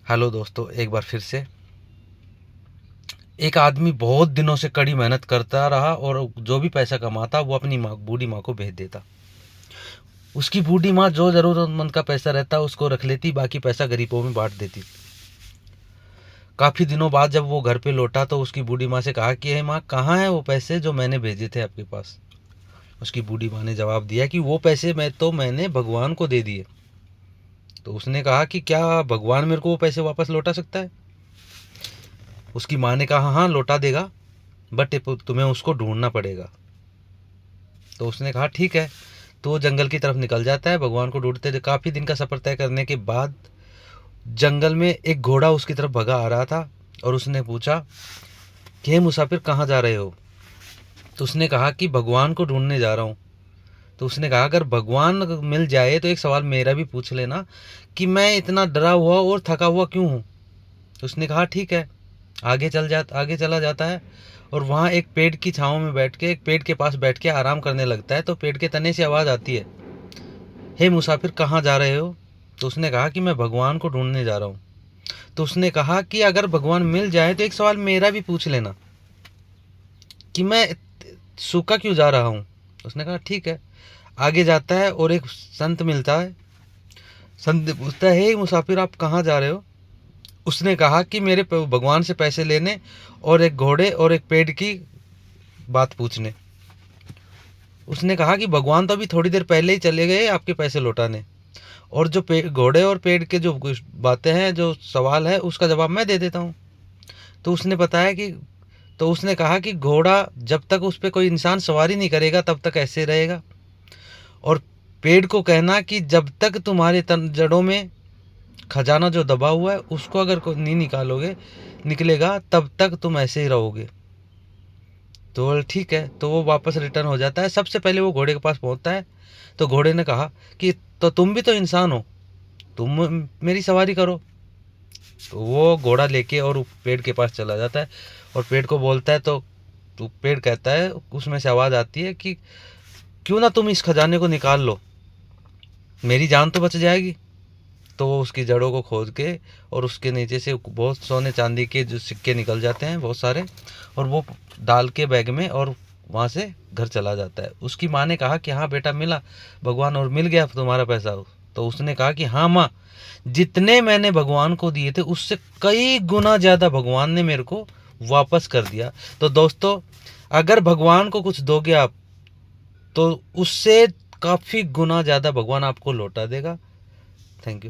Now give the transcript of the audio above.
Hello दोस्तों, एक बार फिर से। एक आदमी बहुत दिनों से कड़ी मेहनत करता रहा और जो भी पैसा कमाता वो अपनी माँ, बूढ़ी माँ को भेज देता। उसकी बूढ़ी माँ जो ज़रूरतमंद का पैसा रहता उसको रख लेती, बाकी पैसा गरीबों में बांट देती। काफ़ी दिनों बाद जब वो घर पे लौटा तो उसकी बूढ़ी माँ से कहा कि हे माँ, कहाँ है वो पैसे जो मैंने भेजे थे आपके पास। उसकी बूढ़ी माँ ने जवाब दिया कि वो पैसे मैंने भगवान को दे दिए। तो उसने कहा कि क्या भगवान मेरे को वो पैसे वापस लौटा सकता है। उसकी माँ ने कहा हाँ, लौटा देगा, बट तुम्हें उसको ढूंढना पड़ेगा। तो उसने कहा ठीक है। तो वो जंगल की तरफ निकल जाता है भगवान को ढूंढते। काफ़ी दिन का सफ़र तय करने के बाद जंगल में एक घोड़ा उसकी तरफ भगा आ रहा था और उसने पूछा कि हे मुसाफिर, कहाँ जा रहे हो। तो उसने कहा कि भगवान को ढूंढने जा रहा हूँ। तो उसने कहा अगर भगवान मिल जाए तो एक सवाल मेरा भी पूछ लेना कि मैं इतना डरा हुआ और थका हुआ क्यों हूँ। तो उसने कहा ठीक है। आगे चला जाता है और वहाँ एक पेड़ की छाँव में बैठ के, एक पेड़ के पास बैठ के आराम करने लगता है। तो पेड़ के तने से आवाज़ आती है, हे मुसाफिर, कहाँ जा रहे हो। तो उसने कहा कि मैं भगवान को ढूंढने जा रहा हूँ। तो उसने कहा कि अगर भगवान मिल जाए तो एक सवाल मेरा भी पूछ लेना कि मैं सूखा क्यों जा रहा हूँ। उसने कहा ठीक है। आगे जाता है और एक संत मिलता है। संत पूछता है, हे मुसाफिर, आप कहाँ जा रहे हो। उसने कहा कि मेरे भगवान से पैसे लेने और एक घोड़े और एक पेड़ की बात पूछने। उसने कहा कि भगवान तो अभी थोड़ी देर पहले ही चले गए आपके पैसे लौटाने, और जो घोड़े और पेड़ के जो कुछ बातें हैं, जो सवाल है, उसका जवाब मैं दे देता हूँ। तो उसने बताया कि तो उसने कहा कि घोड़ा जब तक उस पर कोई इंसान सवारी नहीं करेगा तब तक ऐसे रहेगा, और पेड़ को कहना कि जब तक तुम्हारे तन जड़ों में खजाना जो दबा हुआ है उसको अगर नहीं निकलेगा तब तक तुम ऐसे ही रहोगे। तो बोले ठीक है। तो वो वापस रिटर्न हो जाता है। सबसे पहले वो घोड़े के पास पहुंचता है। तो घोड़े ने कहा कि तो तुम भी तो इंसान हो, तुम मेरी सवारी करो। तो वो घोड़ा लेके और पेड़ के पास चला जाता है और पेड़ को बोलता है। तो पेड़ कहता है, उसमें से आवाज़ आती है कि क्यों ना तुम इस खजाने को निकाल लो, मेरी जान तो बच जाएगी। तो वो उसकी जड़ों को खोद के और उसके नीचे से बहुत सोने चांदी के जो सिक्के निकल जाते हैं बहुत सारे, और वो डाल के बैग में और वहाँ से घर चला जाता है। उसकी माँ ने कहा कि हाँ बेटा, मिला भगवान और मिल गया तुम्हारा पैसा। तो उसने कहा कि हाँ माँ, जितने मैंने भगवान को दिए थे उससे कई गुना ज़्यादा भगवान ने मेरे को वापस कर दिया। तो दोस्तों, अगर भगवान को कुछ दोगे आप तो उससे काफ़ी गुना ज़्यादा भगवान आपको लौटा देगा। Thank you.